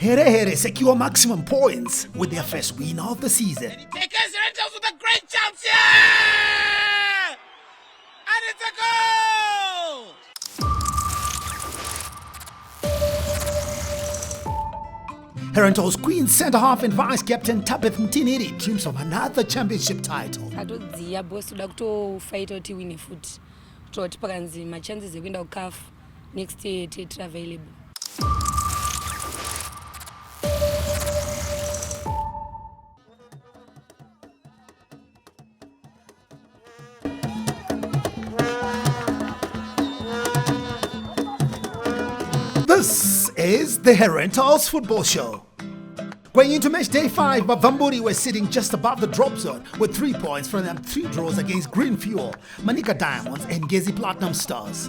Here secure maximum points with their first win of the season. Take us Herentals with a great chance here! And it's a goal! Herentals Queen centre-half and vice-captain Tabeth Mtiniri dreams of another championship title. Atodziya boss toda kutofighta kuti win futhi. Kuti pakanzi ma chances ekuenda kuCAF next year it available. This is the Herentals Football Show. Going into match day 5, Bavamburi were sitting just above the drop zone with 3 points from them 3 draws against Green Fuel, Manica Diamonds and Ngezi Platinum Stars.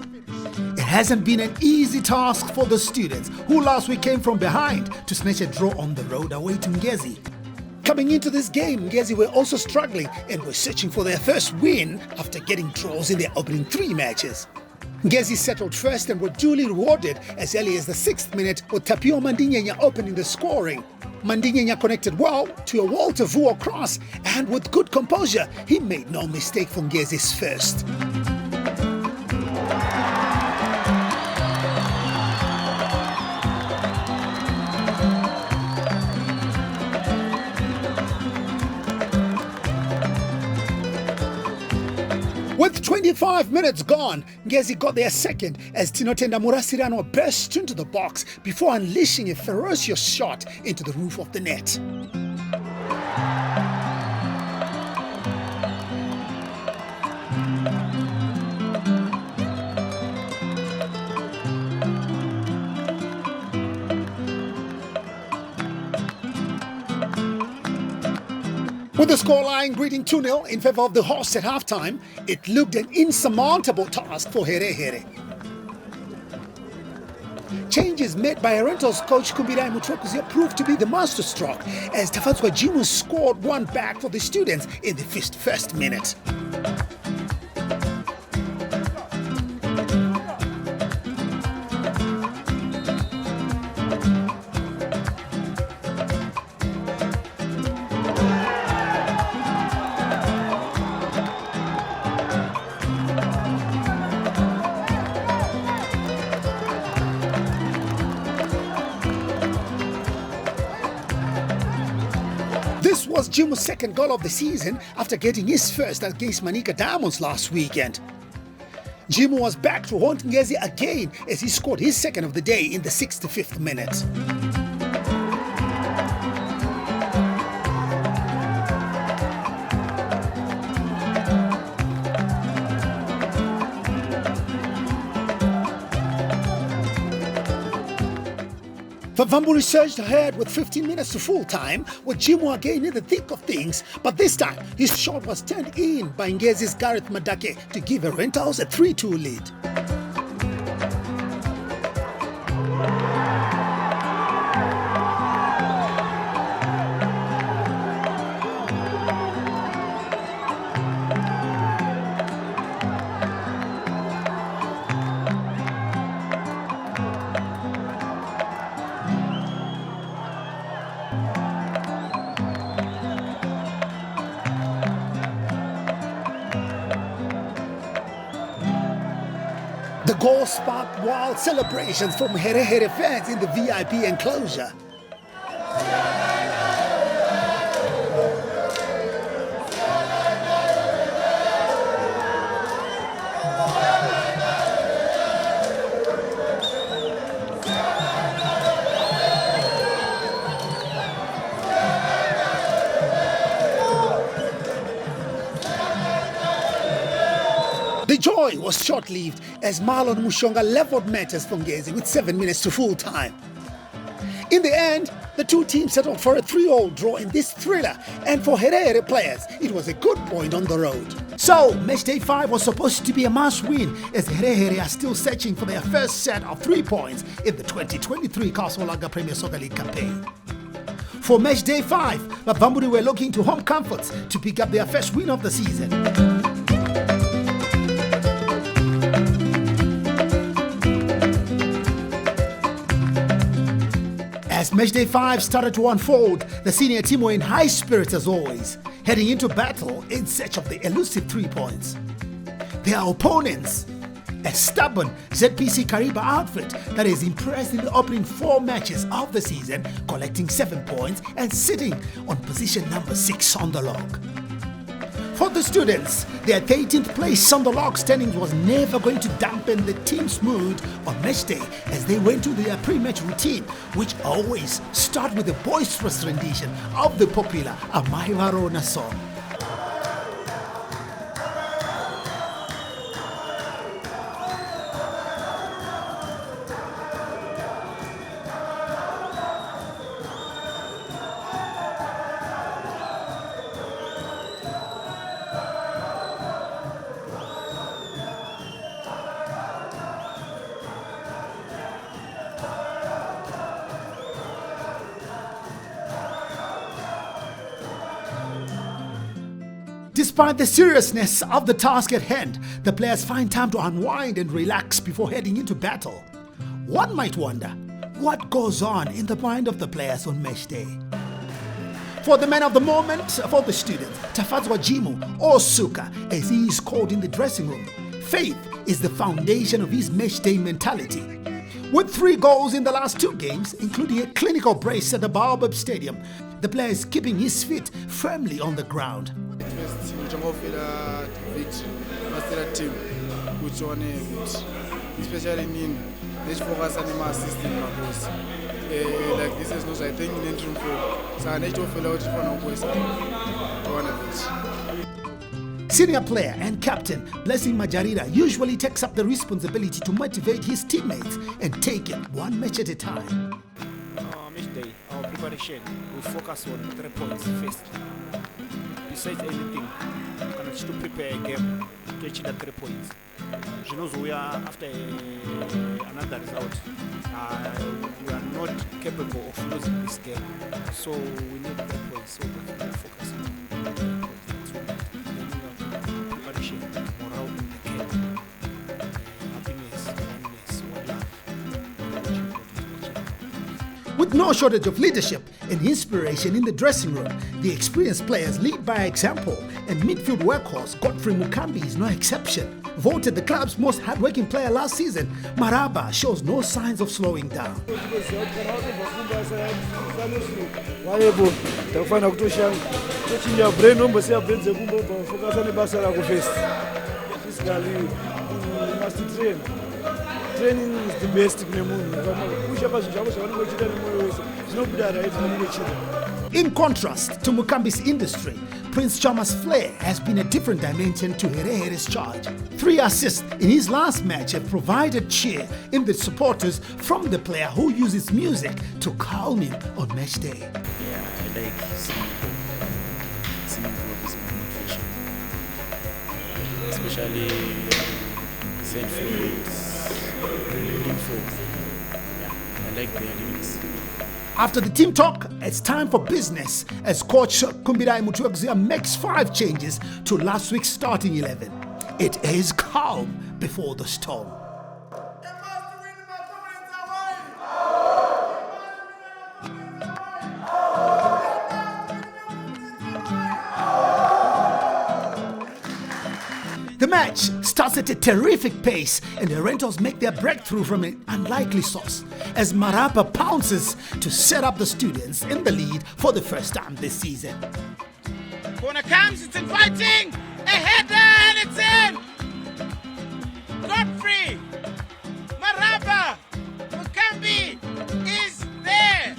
It hasn't been an easy task for the students who last week came from behind to snatch a draw on the road away to Ngezi. Coming into this game, Ngezi were also struggling and were searching for their first win after getting draws in their opening 3 matches. Ngezi settled first and were duly rewarded as early as the 6th minute with Tapio Mandinyenya opening the scoring. Mandinyenya connected well to a Walter Vuo cross and with good composure, he made no mistake for Ngezi's first. With 25 minutes gone, Ngezi got their second as Tinotenda Murasirano burst into the box before unleashing a ferocious shot into the roof of the net. With the scoreline greeting 2-0 in favor of the hosts at halftime, it looked an insurmountable task for Here. Changes made by Herentals coach Kumbirai Mutrokuzia proved to be the masterstroke as Tafatswa Jimu scored one back for the students in the first minute. This was Jimu's second goal of the season after getting his first against Manica Diamonds last weekend. Jimu was back to haunt Ngezi again as he scored his second of the day in the 65th minute. Vavamburi surged ahead with 15 minutes to full time, with Jimu again in the thick of things, but this time his shot was turned in by Ngezi's Gareth Madake to give Herentals a 3-2 lead. The goal sparked wild celebrations from Here fans in the VIP enclosure. The joy was short-lived as Marlon Mushonga leveled matters for Ngezi with 7 minutes to full time. In the end, the two teams settled for a 3-3 draw in this thriller, and for Here players, it was a good point on the road. So, match day 5 was supposed to be a must-win as Here are still searching for their first set of 3 points in the 2023 Kasolaga Premier Soccer League campaign. For match day 5, Bavamburi were looking to home comforts to pick up their first win of the season. As matchday 5 started to unfold, the senior team were in high spirits as always, heading into battle in search of the elusive 3 points. Their opponents, a stubborn ZPC Kariba outfit that is impressed in the opening 4 matches of the season, collecting 7 points and sitting on position number 6 on the log. For the students, their 13th place on the log standings was never going to dampen the team's mood on match day as they went to their pre-match routine, which always start with a boisterous rendition of the popular Amai Varona song. Despite the seriousness of the task at hand, the players find time to unwind and relax before heading into battle. One might wonder, what goes on in the mind of the players on match day? For the man of the moment, for the students, Tafadzwa Jimu, or Suka, as he is called in the dressing room, faith is the foundation of his match day mentality. With 3 goals in the last 2 games, including a clinical brace at the Baobab Stadium, the player is keeping his feet firmly on the ground. Team which one especially in this focus on my system like this is no I think in interim for so I need to fill out one of it. Senior player and captain Blessing Majarira usually takes up the responsibility to motivate his teammates and take it 1 match at a time. Match day, our preparation, we focus on 3 points first. Besides anything, to prepare a game to achieve the 3 points. She knows we are after another result. We are not capable of losing this game, so we need 3 points. So we are focusing on 3 points. Preparation, morale in the game, happiness, oneness, one love. With no shortage of leadership and inspiration in the dressing room, the experienced players lead by example, and midfield workhorse Godfrey Mukambi is no exception. Voted the club's most hardworking player last season, Maraba shows no signs of slowing down. Training is the best In contrast to Mukambi's industry, Prince Chama's flair has been a different dimension to Herehere's charge. 3 assists in his last match have provided cheer in the supporters from the player who uses music to calm him on match day. Yeah, I like singing is my motivation, especially St. Florence. I like their lyrics. After the team talk, it's time for business as coach Kumbirai Mutuagzia makes 5 changes to last week's starting 11. It is calm before the storm. The match starts at a terrific pace and the Herentals make their breakthrough from an unlikely source as Marapa pounces to set up the students in the lead for the first time this season. Corner comes, it's inviting, a header and it's in! Godfrey, Maraba, Mukambi is there!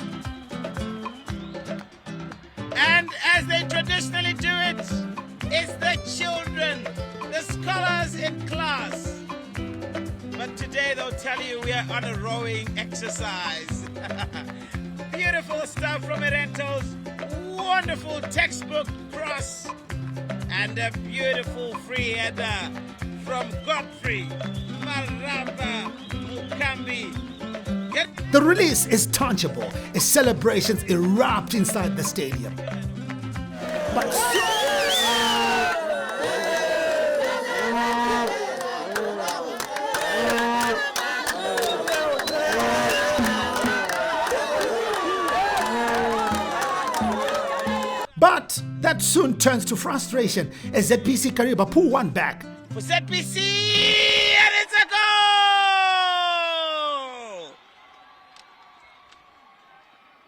And as they traditionally do it, it's the children, the scholars in class. But today they'll tell you we are on a rowing exercise. Beautiful stuff from Herentals, wonderful textbook cross, and a beautiful free header from Godfrey, Maraba, Mukambi. The release is tangible as celebrations erupt inside the stadium. But That soon turns to frustration as ZPC Kariba pull one back. For ZPC, and it's a goal!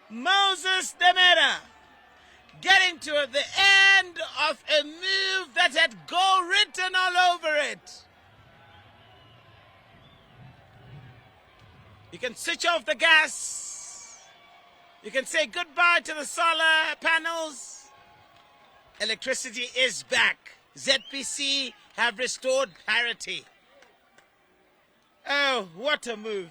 Moses Demera getting to the end of a move that had goal written all over it. You can switch off the gas. You can say goodbye to the solar panels. Electricity is back. ZPC have restored parity. Oh, what a move.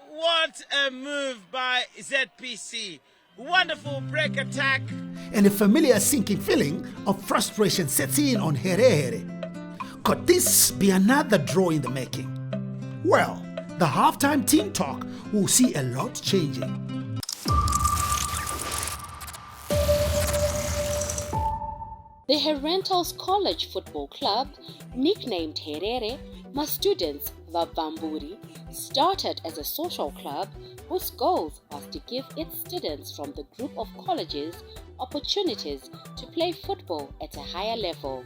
What a move by ZPC. Wonderful break attack. And a familiar sinking feeling of frustration sets in on Herere. Could this be another draw in the making? Well, the halftime team talk will see a lot changing. The Herentals College Football Club, nicknamed Herere, my students Vavamburi, started as a social club whose goal was to give its students from the group of colleges opportunities to play football at a higher level.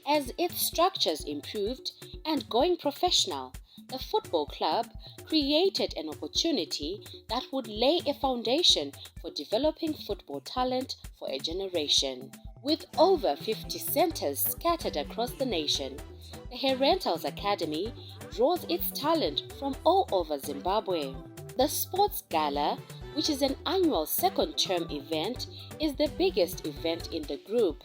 As its structures improved and going professional, the football club created an opportunity that would lay a foundation for developing football talent for a generation. With over 50 centers scattered across the nation, the Herentals Academy draws its talent from all over Zimbabwe. The Sports Gala, which is an annual second-term event, is the biggest event in the group.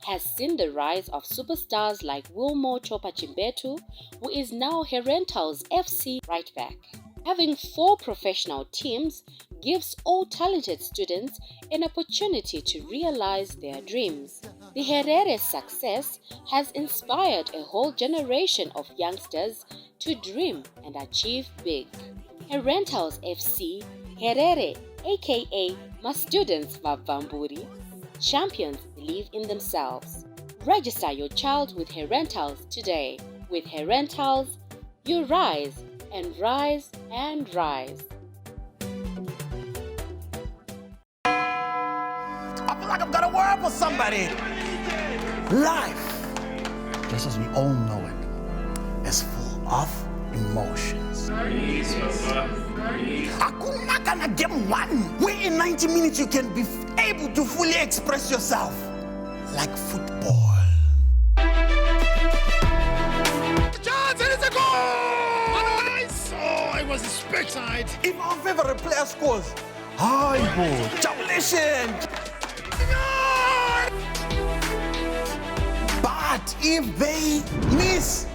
Has seen the rise of superstars like Wilmo Chopa Chimbetu, who is now Herentals FC right back. Having 4 professional teams gives all talented students an opportunity to realize their dreams. The Herere's success has inspired a whole generation of youngsters to dream and achieve big. Herentals FC, Herere, aka my students Vavamburi, champions believe in themselves. Register your child with Herentals today. With Herentals, you rise and rise and rise. I feel like I've got a word for somebody. Life, just as we all know it, is full of emotions. Hakuna kana game one where in 90 minutes you can be able to fully express yourself like football. Chance, and it's a goal! I was spectacular. If our favorite player scores, hi bro, jubilation. But if they miss,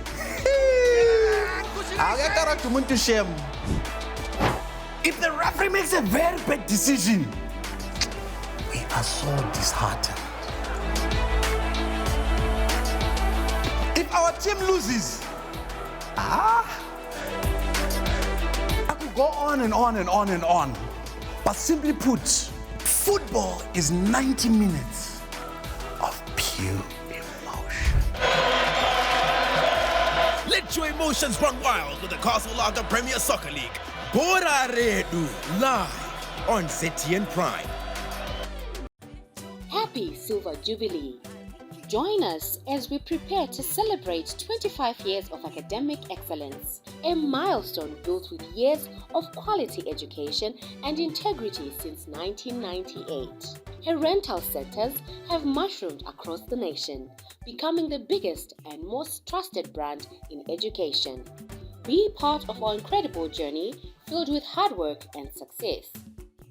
if the referee makes a very bad decision, we are so disheartened. If our team loses, I could go on and on and on and on. But simply put, football is 90 minutes of pure emotion. Let your emotions run wild with the Castle Lager Premier Soccer League. Bora Redu, live on ZTN Prime. Happy Silver Jubilee! Join us as we prepare to celebrate 25 years of academic excellence, a milestone built with years of quality education and integrity since 1998. Herental centers have mushroomed across the nation, becoming the biggest and most trusted brand in education. Be part of our incredible journey filled with hard work and success.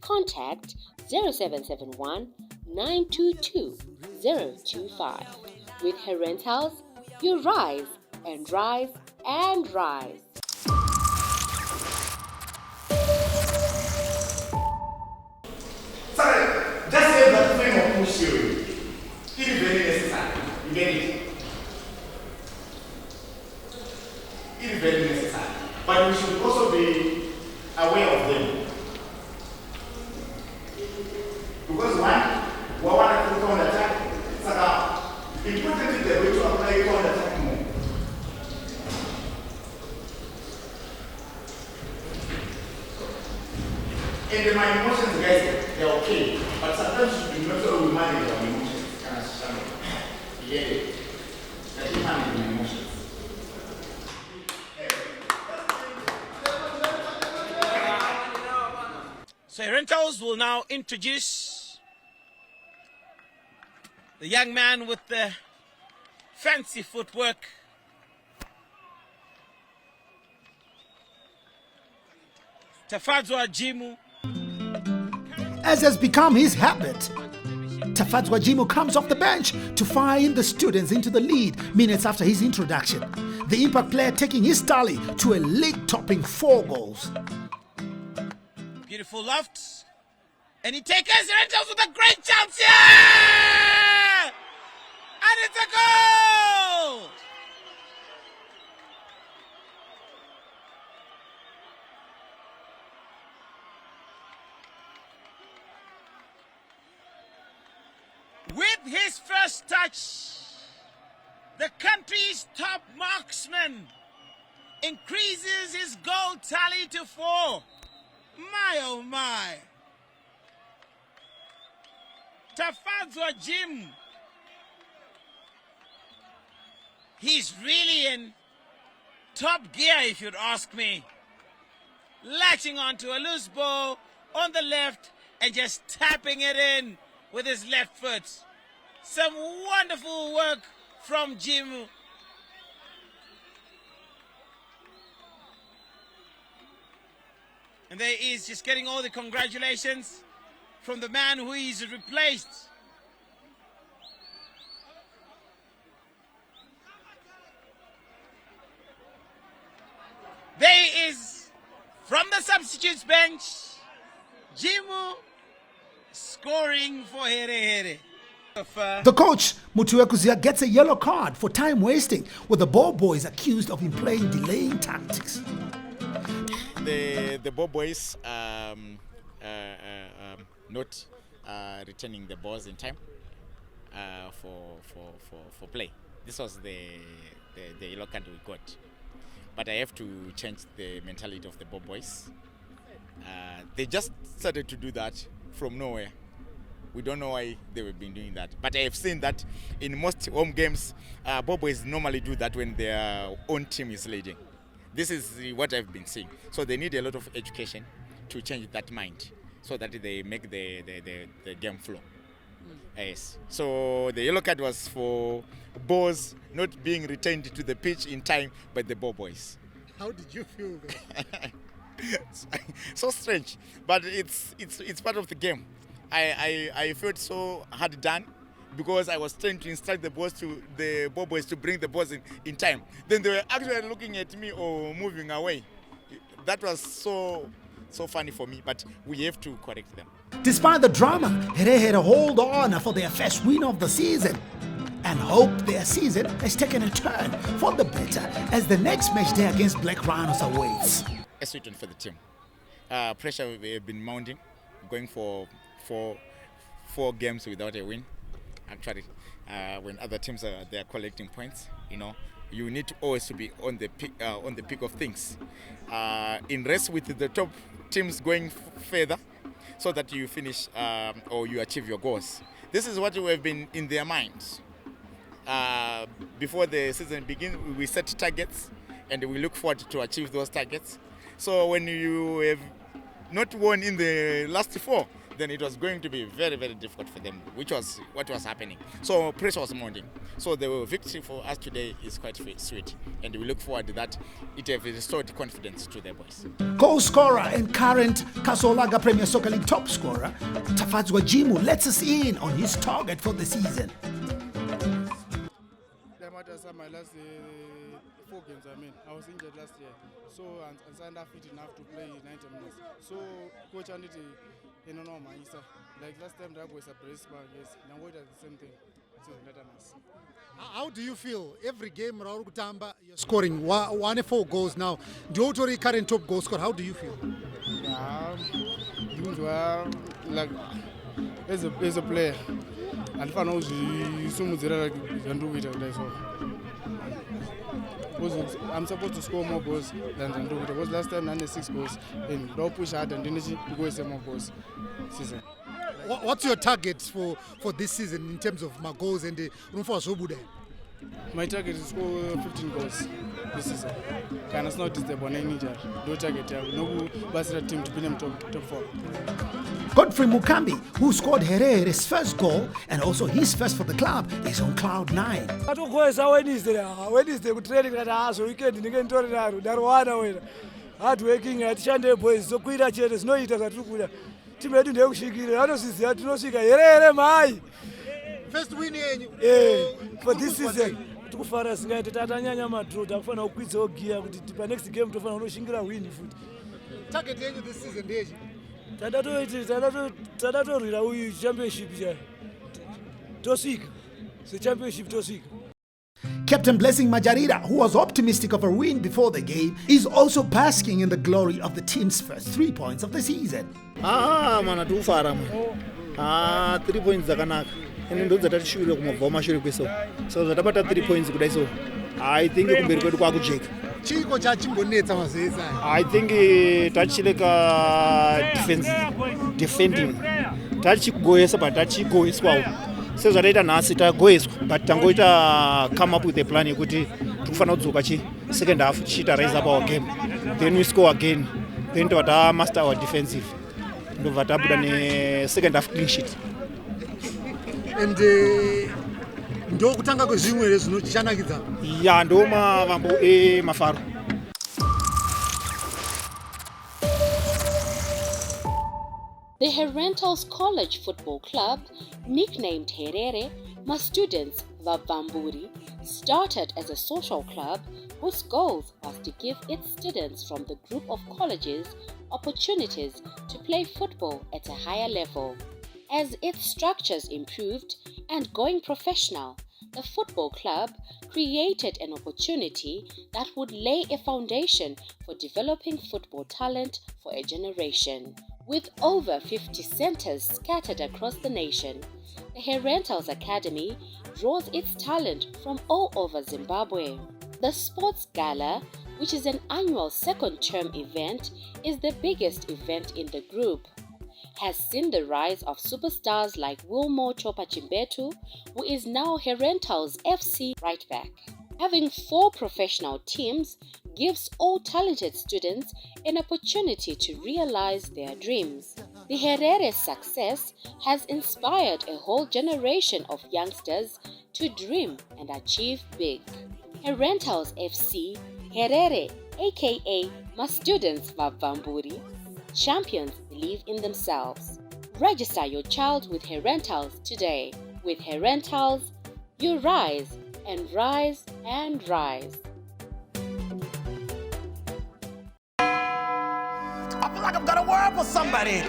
Contact 0771 922 025. With Herentals, you rise and rise and rise. Sorry, just say that frame of push theory. It is very necessary. You get it? It is very necessary. But we should also be aware of them. Because one want to counter attack, it's important is the way to apply counter attack more. And my emotions, guys, they're okay. But sometimes you do not know we manage our emotions. So Herentals will now introduce the young man with the fancy footwork. Tafadzwa Jimu. As has become his habit, Tafadzwa Jimu comes off the bench to find the students into the lead minutes after his introduction. The impact player taking his tally to a league-topping 4 goals. Beautiful loft. And he takes Herentals with a great chance here! And it's a goal! With his first touch, the country's top marksman increases his goal tally to 4. My oh my. Tafadzwa Jim. He's really in top gear, if you'd ask me. Latching onto a loose ball on the left and just tapping it in with his left foot. Some wonderful work from Jim. And there he is, just getting all the congratulations from the man who he's replaced. There he is, from the substitutes bench, Jimu scoring for Here Here. The coach, Mutuekuzia, gets a yellow card for time wasting, with the ball boys accused of employing delaying tactics. The ball boys not returning the balls in time for play. This was the yellow card we got. But I have to change the mentality of the ball boys. They just started to do that from nowhere. We don't know why they have been doing that. But I have seen that in most home games, ball boys normally do that when their own team is leading. This is what I've been seeing. So they need a lot of education to change that mind so that they make the game flow. Yes. So the yellow card was for balls not being retained to the pitch in time by the ball boys. How did you feel that? So strange, but it's part of the game. I felt so hard done because I was trying to instruct the ball boys to bring the balls in time. Then they were actually looking at me or moving away. That was so funny for me, but we have to correct them. Despite the drama, Here Here hold on for their first win of the season and hope their season has taken a turn for the better as the next match day against Black Rhinos awaits. A sweet one for the team. Pressure we have been mounting, going for 4 games without a win. Actually, when other teams are collecting points, you need to always to be on the peak of things. In race with the top teams going further, so that you finish or you achieve your goals. This is what we have been in their minds. Before the season begins, we set targets and we look forward to achieve those targets. So when you have not won in the last 4, then it was going to be very, very difficult for them, which was what was happening. So pressure was mounting. So the victory for us today is quite sweet, and we look forward to that. It has restored confidence to the boys. Goal scorer and current Kasolaga Premier Soccer League top scorer, Tafadzwa Jimu, lets us in on his target for the season. My last 4 games, I was injured last year, so and signed up fit enough to play 90 minutes. So coach and like last time that was a brace bar, yes, now what is the same thing. So how do you feel? Every game Raul Kutamba, you're scoring 4 goals now. Do you current top goal scorer? How do you feel? Like as a player, and if I know you can do it. I'm supposed to score more goals than Zandu. Because last time I had 6 goals, and don't push hard and didn't go more goals season. What's your target for this season in terms of my goals and the My target is score 15 goals this season. Can it's not disturb on any injury. No target. No basket team to be in top 4. Godfrey Mukambi, who scored Herere's first goal and also his first for the club, is on cloud 9. Wednesday kutraining kana hazo weekend ndingentori naro darwana wena hard working atishande boys sokuita chete zvinoita zvatikuda timu yedu ndekusvikira vanosiziva tinosvika here mai first win yenyu for this season tikufara singaite tatanyanya madro takufanira kukwidzawo gear kuti pa next game tofanira kunoshingira win futi target yenyu this season ndechi tadatorwira uyu championship chai tosvika sechampionship tosvika. Captain Blessing Majarira, who was optimistic of a win before the game, is also basking in the glory of the team's first 3 points of the season. Mana tufara man. 3 points zakanaka. Ende ndo dzatashuvira kumabva mashure kweso. So zatapata 3 points kudai so. I think kumberi kwedu kwakujeka. Chiko chachimbonetsa mazeza. I think tachileka defending. Tachigoyesa but tachigoyeswawo. So zvataita nhasi tagoyeswa but tangoita come up with a plan yekuti tikufanira kudzoka second half tichiita raise up our game, then we score again, then tata master our defensive, ndobva tabuda ne second half clean sheet. And ndo kutanga kwezvimwe zvinochanakidza ya ndo mavambo mafaro. The Herentals College Football Club, nicknamed Herere, my students Vavamburi, started as a social club whose goal was to give its students from the group of colleges opportunities to play football at a higher level. As its structures improved and going professional, the football club created an opportunity that would lay a foundation for developing football talent for a generation. With over 50 centers scattered across the nation, the Herentals Academy draws its talent from all over Zimbabwe. The Sports Gala, which is an annual second-term event, is the biggest event in the group. Has seen the rise of superstars like Wilmore Chopa Chimbetu, who is now Herentals FC right back. Having 4 professional teams gives all talented students an opportunity to realize their dreams. The Herere's success has inspired a whole generation of youngsters to dream and achieve big. Herentals FC, Herere, aka my students Vavamburi, champions believe in themselves. Register your child with Herentals today. With Herentals, you rise and rise and rise. I feel like I've got a word for somebody.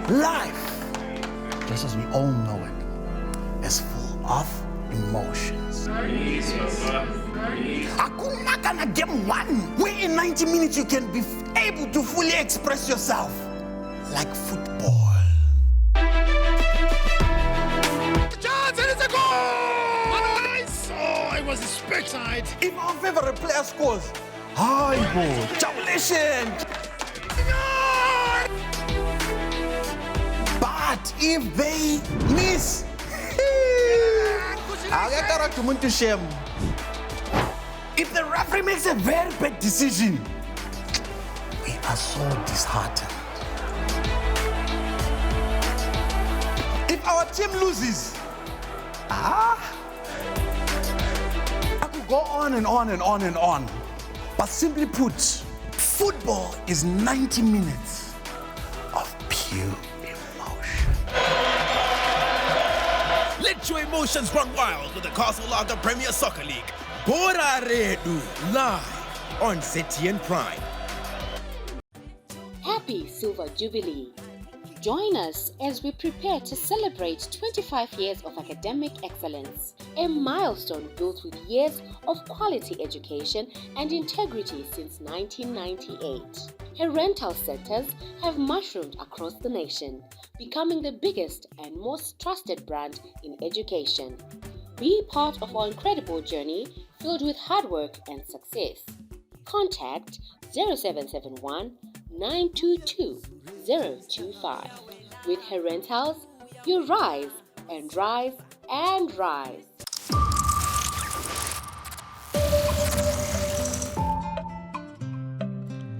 Life, just as we all know it, is full of emotions. Hakuna kana game 1 where in 90 minutes you can be able to fully express yourself like football. Was expected. If our favorite player scores, hi boy, congratulations. But if they miss, if the referee makes a very bad decision, we are so disheartened. If our team loses, go on and on and on and on. But simply put, football is 90 minutes of pure emotion. Let your emotions run wild with the Castle Lager Premier Soccer League. Bora Redu, live on ZTN Prime. Happy Silver Jubilee. Join us as we prepare to celebrate 25 years of academic excellence, a milestone built with years of quality education and integrity since 1998. Herental centers have mushroomed across the nation, becoming the biggest and most trusted brand in education. Be part of our incredible journey filled with hard work and success. Contact 0771 922 025. With Herentals, you rise and rise and rise.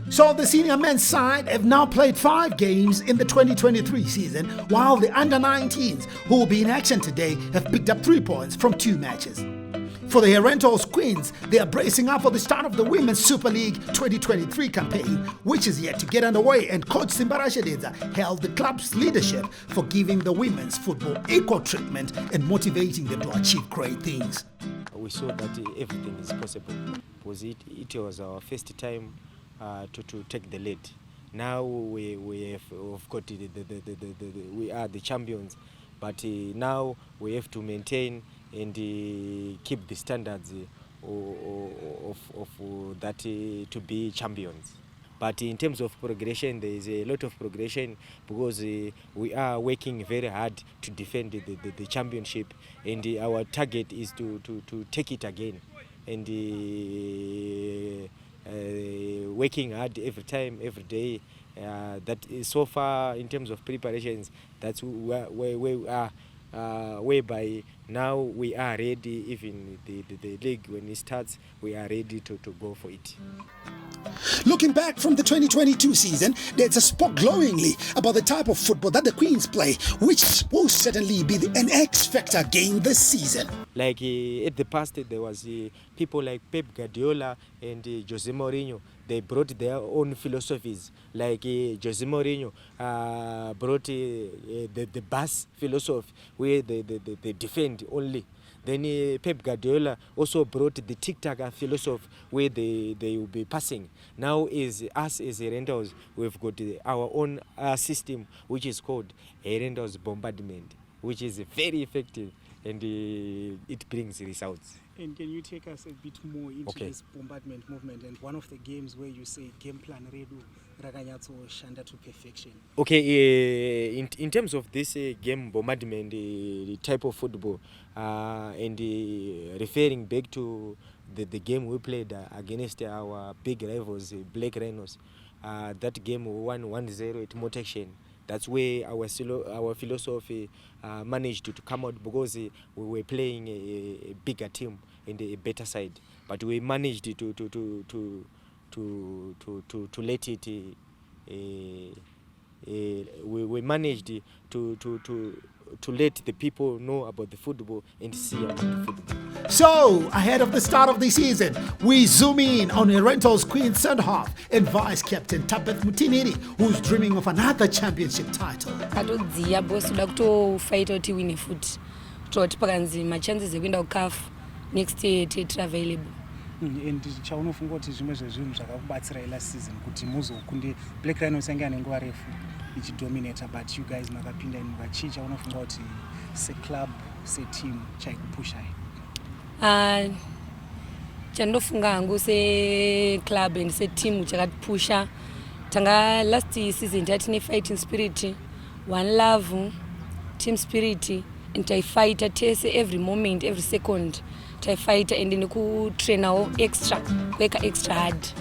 So the senior men's side have now played 5 games in the 2023 season, while the under-19s, who will be in action today, have picked up 3 points from 2 matches. For the Herentals Queens, they are bracing up for the start of the Women's Super League 2023 campaign, which is yet to get underway, and Coach Simbarashedeza held the club's leadership for giving the women's football equal treatment and motivating them to achieve great things. We saw that everything is possible because it was our first time to take the lead. Now we have got we are the champions, but now we have to maintain and keep the standards of that to be champions. But in terms of progression, there is a lot of progression because we are working very hard to defend the championship, and our target is to take it again, and working hard every time, every day. That is so far in terms of preparations. That's where we are. Whereby now we are ready, even the league when it starts, we are ready to go for it. Looking back from the 2022 season, there's spoke glowingly about the type of football that the Queens play, which will certainly be an X-factor game this season. Like at the past, there was people like Pep Guardiola and Jose Mourinho. They brought their own philosophies. Like Jose Mourinho brought the bus philosophy, where they defend only. Then Pep Guardiola also brought the tic-tac philosophy, where they will be passing. Now is us as Herentals, we've got our own system, which is called Herentals bombardment, which is very effective, and it brings results. And can you take us a bit more into this bombardment movement, and one of the games where you say game plan redu rakanyatso shanda to perfection? Okay, in terms of this game bombardment, the type of football, and referring back to the game we played against our big rivals, Black Rhinos, that game we won 1-0 at Motection. That's where our philosophy managed to come out, because we were playing a bigger team and a better side. But we managed to let it. We managed to let the people know about the football and see about the football. So, ahead of the start of the season, we zoom in on Herentals Queen centre half and vice captain Tabeth Mutiniri, who's dreaming of another championship title. Katodziya boss uda kutofighta kuti win futhi. Kuti pakanzi ma chances ekuenda kuCAF next year available. And chaunofunga kuti zvimwe zvezvinhu zvakakubatsira last season kuti muzokunde Black Rhinos yanga ane nguva refu ichidominata, but you guys makapinda in mukachicha. Unofunga kuti se club, se team chaikupusha. Chandofunga hangu se club and se team chakatipusha. Tanga last season tatine fighting spirit, one love, team spirit, and I fight tese every moment, every second. I fight and then ku train now extra, work extra hard.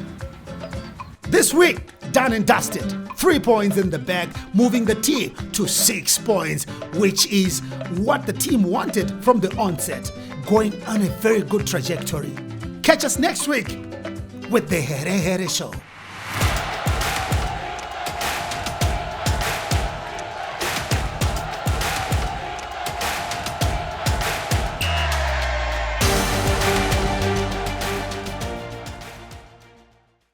This week, done and dusted. 3 points in the bag, moving the team to 6 points, which is what the team wanted from the onset, going on a very good trajectory. Catch us next week with the Here Here Show.